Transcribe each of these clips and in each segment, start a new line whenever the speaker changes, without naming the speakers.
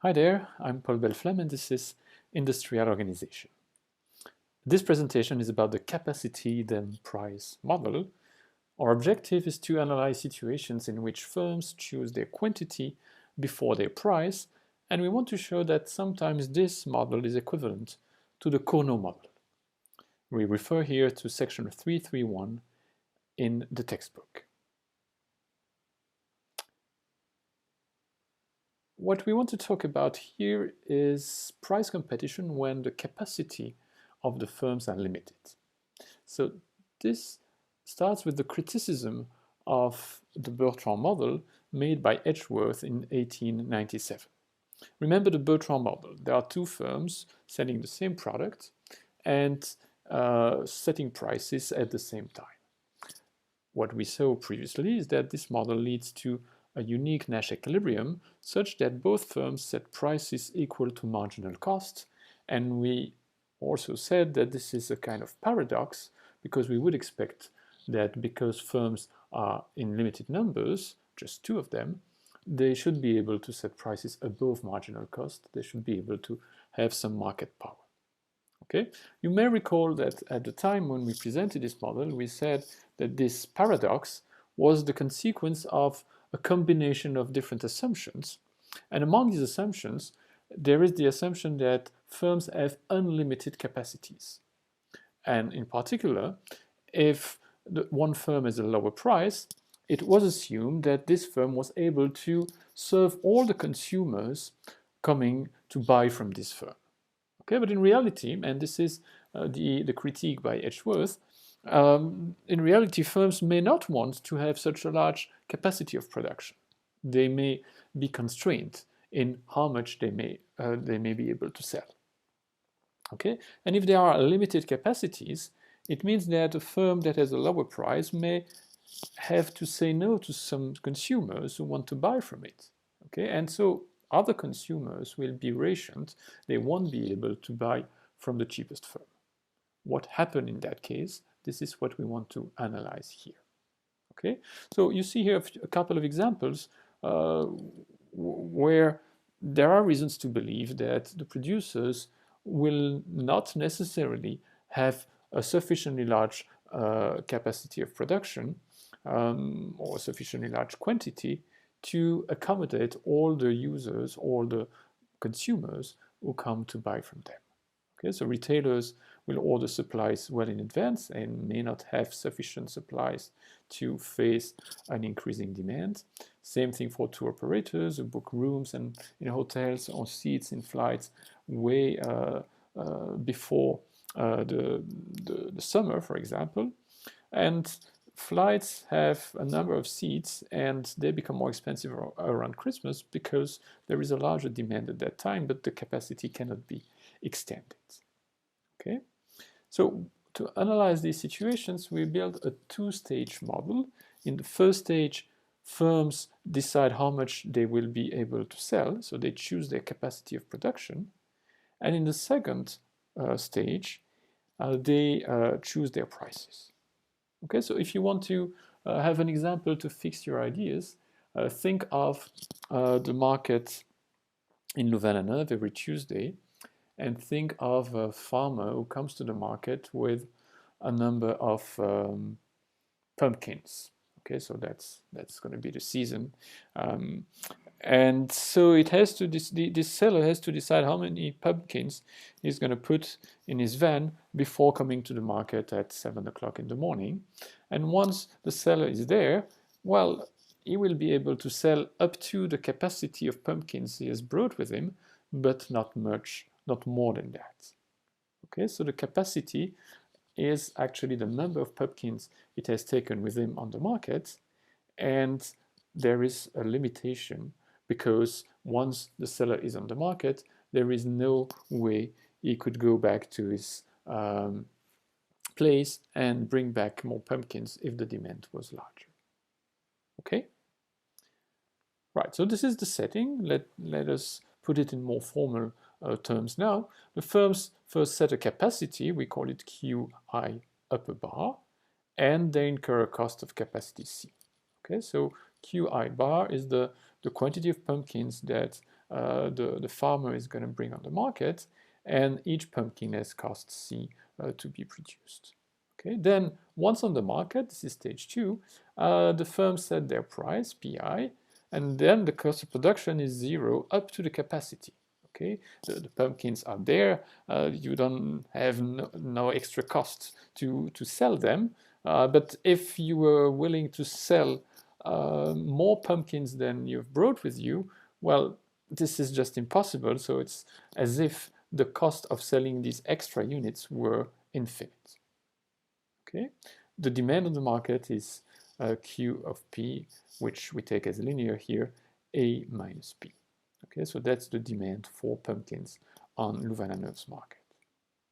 Hi there, I'm Paul Belflem and this is Industrial Organization. This presentation is about the capacity then price model. Our objective is to analyze situations in which firms choose their quantity before their price, and we want to show that sometimes this model is equivalent to the Cournot model. We refer here to section 331 in the textbook. What we want to talk about here is price competition when the capacity of the firms are limited. So this starts with the criticism of the Bertrand model made by Edgeworth in 1897. Remember the Bertrand model. There are two firms selling the same product and setting prices at the same time. What we saw previously is that this model leads to a unique Nash equilibrium such that both firms set prices equal to marginal cost, and we also said that this is a kind of paradox because we would expect that because firms are in limited numbers, just two of them, they should be able to set prices above marginal cost. They should be able to have some market power. Okay? You may recall that at the time when we presented this model, we said that this paradox was the consequence of a combination of different assumptions. And among these assumptions, there is the assumption that firms have unlimited capacities. And in particular, if one firm has a lower price, it was assumed that this firm was able to serve all the consumers coming to buy from this firm. Okay, but in reality, and this is the critique by Edgeworth, in reality, firms may not want to have such a large capacity of production. They may be constrained in how much they may be able to sell. Okay, and if there are limited capacities, it means that a firm that has a lower price may have to say no to some consumers who want to buy from it. Okay, and so other consumers will be rationed. They won't be able to buy from the cheapest firm. What happened in that case? This is what we want to analyze here. Okay, so you see here a couple of examples where there are reasons to believe that the producers will not necessarily have a sufficiently large capacity of production or sufficiently large quantity to accommodate all the users, all the consumers who come to buy from them. Okay, so retailers will order supplies well in advance and may not have sufficient supplies to face an increasing demand. Same thing for tour operators who book rooms and in hotels or seats in flights way before the summer, for example. And flights have a number of seats and they become more expensive around Christmas because there is a larger demand at that time, but the capacity cannot be extended. Okay, so to analyze these situations, we build a two-stage model. In the first stage, firms decide how much they will be able to sell, so they choose their capacity of production. And in the second stage, they choose their prices. Okay, so if you want to have an example to fix your ideas, think of the market in Louvain-la-Neuve every Tuesday, and think of a farmer who comes to the market with a number of pumpkins. Okay, so that's going to be the season, and so it has to this seller has to decide how many pumpkins he's going to put in his van before coming to the market at 7 o'clock in the morning. And once the seller is there, well, he will be able to sell up to the capacity of pumpkins he has brought with him, but not much, not more than that. Okay, so the capacity is actually the number of pumpkins it has taken with him on the market, and there is a limitation because once the seller is on the market, there is no way he could go back to his place and bring back more pumpkins if the demand was larger. Okay? Right, so this is the setting. Let us put it in more formal terms now. The firms first set a capacity, we call it QI upper bar, and they incur a cost of capacity C. Okay, so QI bar is the quantity of pumpkins that the farmer is going to bring on the market, and each pumpkin has cost C to be produced. Okay, then once on the market, this is stage 2, the firms set their price, PI, and then the cost of production is 0 up to the capacity. Okay, the pumpkins are there, you don't have no extra cost to sell them, but if you were willing to sell more pumpkins than you've brought with you, well, this is just impossible, so it's as if the cost of selling these extra units were infinite. Okay, the demand on the market is Q of P, which we take as linear here, A minus P. Okay, so that's the demand for pumpkins on Louvain-la-Neuve's market.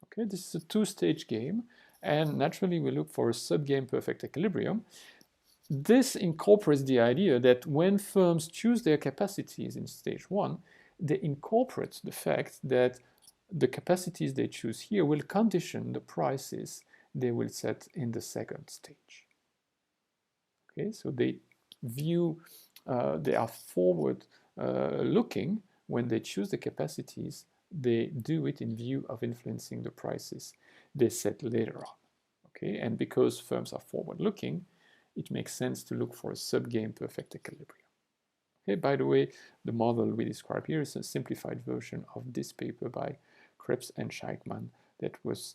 Okay, this is a two-stage game, and naturally we look for a sub-game perfect equilibrium. This incorporates the idea that when firms choose their capacities in stage 1, they incorporate the fact that the capacities they choose here will condition the prices they will set in the second stage. Okay, so they view, they are forward looking when they choose the capacities. They do it in view of influencing the prices they set later on. Okay, and because firms are forward looking, it makes sense to look for a sub-game perfect equilibrium. Okay, by the way, the model we describe here is a simplified version of this paper by Krebs and Scheikman that was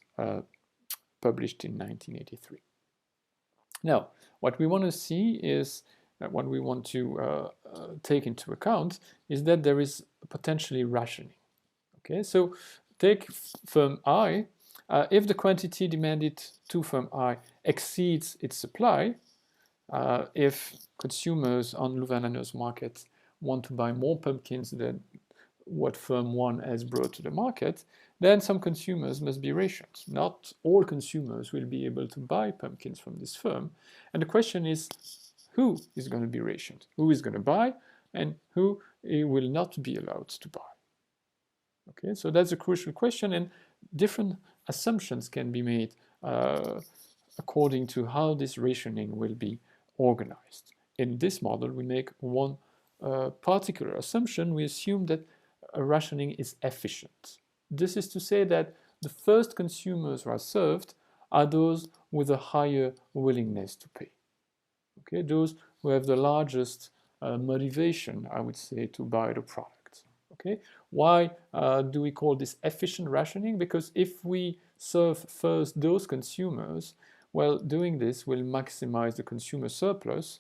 published in 1983. Now, what we want to see is, what we want to take into account is that there is potentially rationing. Okay, so take firm I. If the quantity demanded to firm I exceeds its supply, if consumers on Louvain-la-Neuve's market want to buy more pumpkins than what firm 1 has brought to the market, then some consumers must be rationed. Not all consumers will be able to buy pumpkins from this firm. And the question is, who is going to be rationed? Who is going to buy and who will not be allowed to buy? Okay, so that's a crucial question, and different assumptions can be made according to how this rationing will be organized. In this model, we make one particular assumption. We assume that rationing is efficient. This is to say that the first consumers who are served are those with a higher willingness to pay. Okay, those who have the largest motivation, I would say, to buy the product. Okay, why do we call this efficient rationing? Because if we serve first those consumers, well, doing this will maximize the consumer surplus,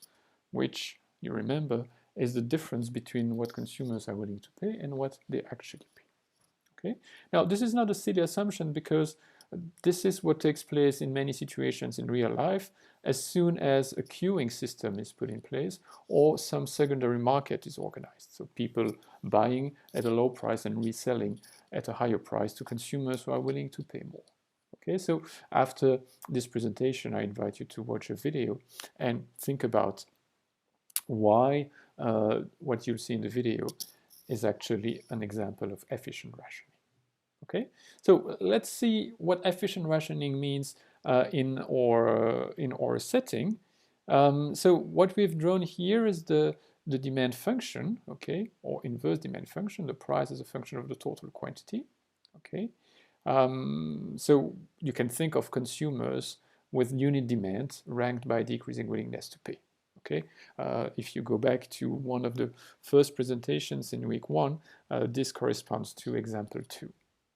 which, you remember, is the difference between what consumers are willing to pay and what they actually pay. Okay? Now, this is not a silly assumption because this is what takes place in many situations in real life as soon as a queuing system is put in place or some secondary market is organized. So people buying at a low price and reselling at a higher price to consumers who are willing to pay more. Okay, so after this presentation, I invite you to watch a video and think about why what you'll see in the video is actually an example of efficient rationing. Okay, so let's see what efficient rationing means in our setting. So what we've drawn here is the demand function, okay, or inverse demand function. The price is a function of the total quantity, okay. So you can think of consumers with unit demand ranked by decreasing willingness to pay. Okay, if you go back to one of the first presentations in week 1, this corresponds to example 2.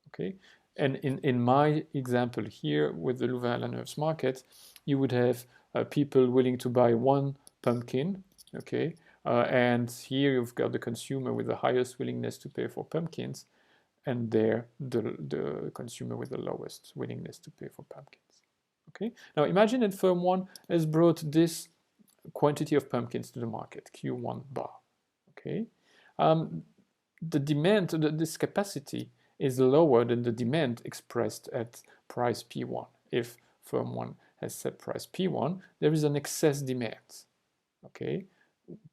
Okay, and in my example here with the Louvain-la-Neuve's market, you would have people willing to buy 1 pumpkin. Okay, and here you've got the consumer with the highest willingness to pay for pumpkins, and there the consumer with the lowest willingness to pay for pumpkins. Okay, now imagine that firm 1 has brought this quantity of pumpkins to the market, Q1 bar. Okay, the demand, this capacity is lower than the demand expressed at price P1. If firm 1 has set price P1, there is an excess demand. Okay,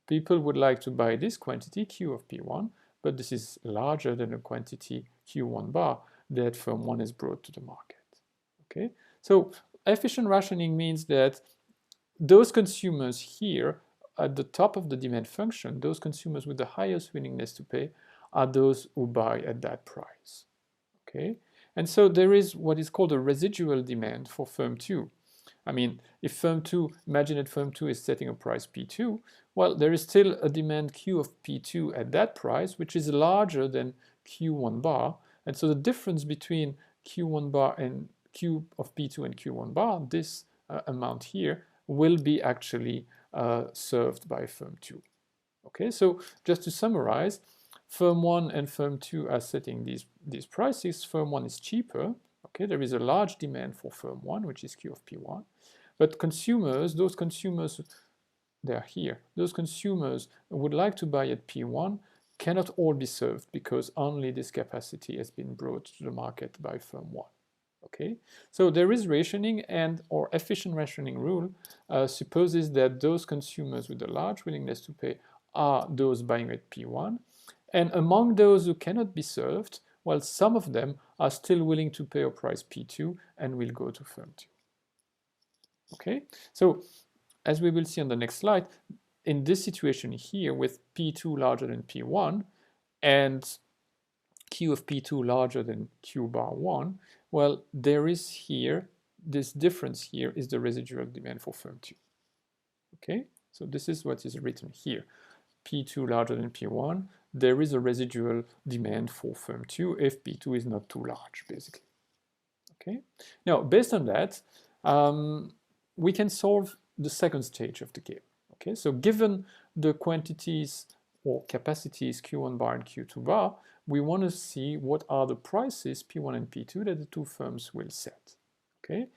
people would like to buy this quantity, Q of P1, but this is larger than the quantity Q1 bar that firm 1 has brought to the market. Okay, so efficient rationing means that those consumers here at the top of the demand function, those consumers with the highest willingness to pay, are those who buy at that price. Okay, and so there is what is called a residual demand for firm 2. I mean, if firm 2, imagine that firm 2 is setting a price P2, well, there is still a demand Q of P2 at that price, which is larger than Q1 bar. And so the difference between Q1 bar and Q of P2 and Q1 bar, this amount here, will be actually served by firm 2. Okay, so just to summarize, firm 1 and firm 2 are setting these prices. Firm 1 is cheaper. Okay, there is a large demand for firm 1, which is Q of P1. But consumers, those consumers, they are here. Those consumers who would like to buy at P1 cannot all be served because only this capacity has been brought to the market by firm 1. Okay, so there is rationing, and our efficient rationing rule supposes that those consumers with a large willingness to pay are those buying at P1, and among those who cannot be served, well, some of them are still willing to pay a price P2 and will go to firm 2. Okay, so as we will see on the next slide, in this situation here with P2 larger than P1 and Q of P2 larger than Q bar 1, well, there is here, this difference here is the residual demand for firm 2. Okay, so this is what is written here. P2 larger than P1, there is a residual demand for firm 2 if P2 is not too large, basically. Okay, now based on that, we can solve the second stage of the game. Okay, so given the quantities or capacities Q1 bar and Q2 bar, we want to see what are the prices P1 and P2 that the two firms will set. Okay,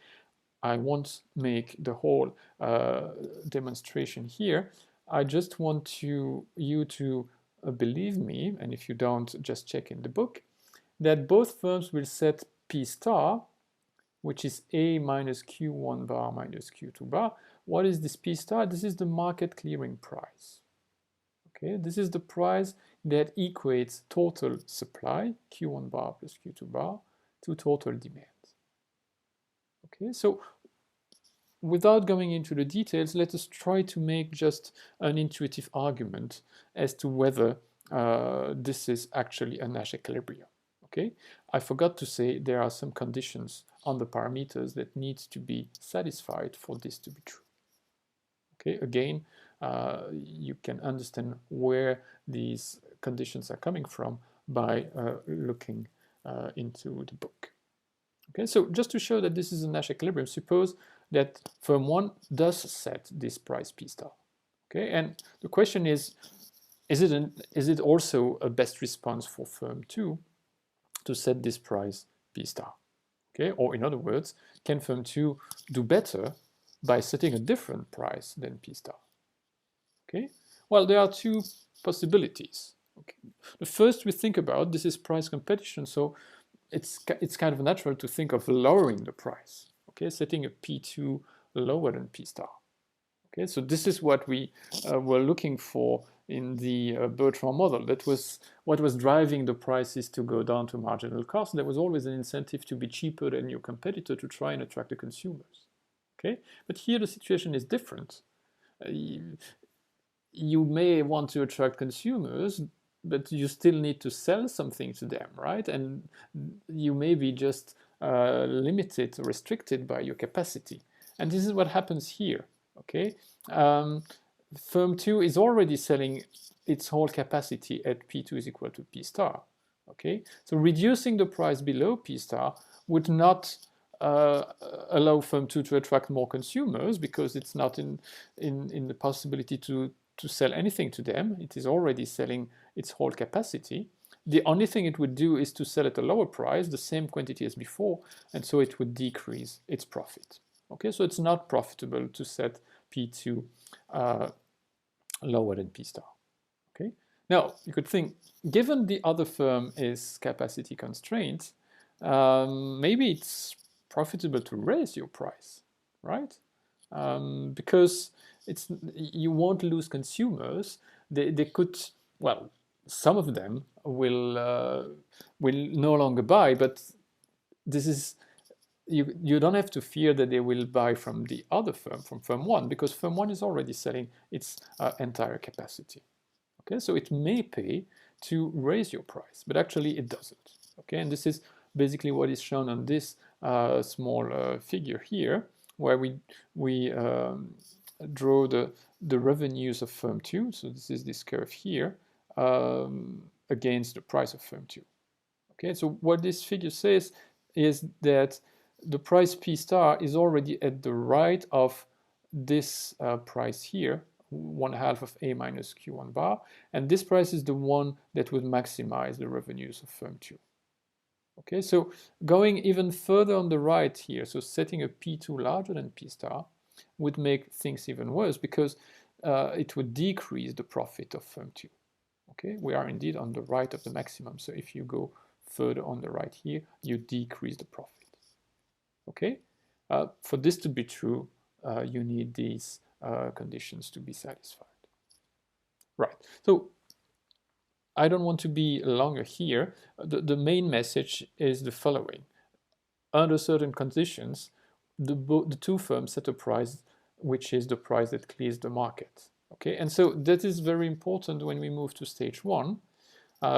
I won't make the whole demonstration here. I just want you to believe me, and if you don't, just check in the book, that both firms will set P star, which is A minus Q1 bar minus Q2 bar. What is this P star? This is the market clearing price. Okay, this is the price that equates total supply, Q1 bar plus Q2 bar, to total demand. Okay, so without going into the details, let us try to make just an intuitive argument as to whether this is actually a Nash equilibrium. Okay, I forgot to say there are some conditions on the parameters that need to be satisfied for this to be true. Okay, again, you can understand where these conditions are coming from by looking into the book. Okay, so just to show that this is a Nash equilibrium, suppose that firm 1 does set this price P star. Okay, and the question is it also a best response for firm 2 to set this price P star? Okay, or in other words, can firm 2 do better by setting a different price than P star? Okay, well, there are two possibilities. Okay. The first we think about, this is price competition, so it's kind of natural to think of lowering the price. Okay, setting a P2 lower than P star. Okay, so this is what we were looking for in the Bertrand model. That was what was driving the prices to go down to marginal cost. There was always an incentive to be cheaper than your competitor to try and attract the consumers. Okay, but here the situation is different. You may want to attract consumers, but you still need to sell something to them, right? And you may be just limited, restricted by your capacity. And this is what happens here, okay? Firm 2 is already selling its whole capacity at P2 is equal to P star, okay? So reducing the price below P star would not allow firm 2 to attract more consumers because it's not in the possibility to sell anything to them. It is already selling its whole capacity. The only thing it would do is to sell at a lower price, the same quantity as before, and so it would decrease its profit. Okay, so it's not profitable to set P2 lower than P star. Okay, now you could think, given the other firm is capacity constrained, maybe it's profitable to raise your price, right? Because you won't lose consumers. They could, well, some of them will no longer buy, but this is, you don't have to fear that they will buy from the other firm, from firm 1, because firm 1 is already selling its entire capacity. Okay, so it may pay to raise your price, but actually it doesn't. Okay, and this is basically what is shown on this small figure here, where we draw the revenues of firm 2, so this is this curve here, against the price of firm 2. Okay, so what this figure says is that the price P star is already at the right of this price here, 1/2 of A minus Q1 bar, and this price is the one that would maximize the revenues of firm 2. Okay, so going even further on the right here, so setting a P2 larger than P star would make things even worse, because it would decrease the profit of firm 2. Okay, we are indeed on the right of the maximum, so if you go further on the right here, you decrease the profit. Okay, for this to be true, you need these conditions to be satisfied. Right, so I don't want to be longer here. The main message is the following. Under certain conditions, the two firms set a price which is the price that clears the market. Okay, and so that is very important when we move to stage 1,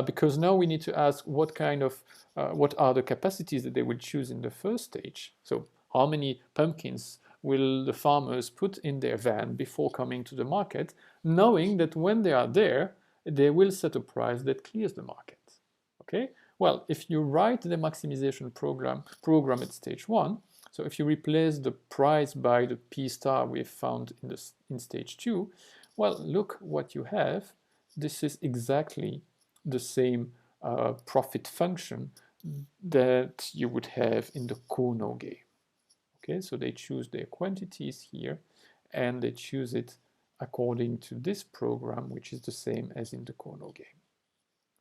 because now we need to ask what are the capacities that they will choose in the first stage. So how many pumpkins will the farmers put in their van before coming to the market, knowing that when they are there, they will set a price that clears the market. Okay? Well, if you write the maximization program at stage 1, so if you replace the price by the P star we have found in stage 2, well, look what you have. This is exactly the same profit function that you would have in the Cournot game. Okay, so they choose their quantities here, and they choose it according to this program, which is the same as in the Cournot game,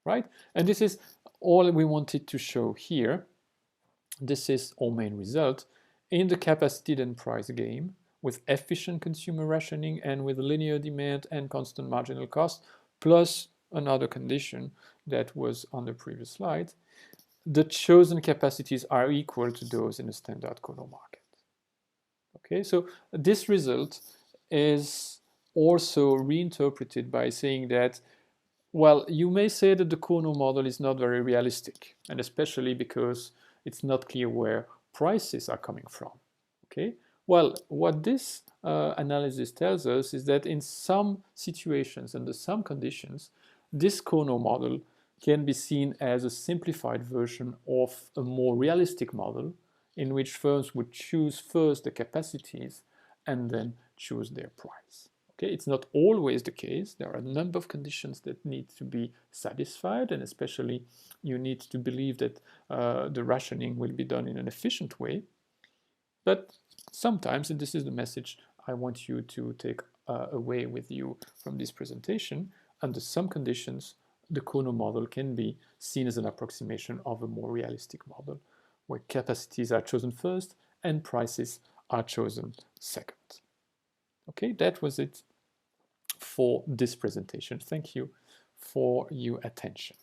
right? And this is all we wanted to show here. This is our main result in the capacity and price game with efficient consumer rationing and with linear demand and constant marginal cost, plus another condition that was on the previous slide. The chosen capacities are equal to those in a standard Cournot market. Okay, so this result is also reinterpreted by saying that, well, you may say that the Cournot model is not very realistic, and especially because it's not clear where prices are coming from. Okay, well, what this analysis tells us is that in some situations, under some conditions, this Cournot model can be seen as a simplified version of a more realistic model in which firms would choose first the capacities and then choose their price. Okay, it's not always the case. There are a number of conditions that need to be satisfied, and especially you need to believe that the rationing will be done in an efficient way. But sometimes, and this is the message I want you to take away with you from this presentation, under some conditions, the Cournot model can be seen as an approximation of a more realistic model, where capacities are chosen first and prices are chosen second. Okay, that was it for this presentation. Thank you for your attention.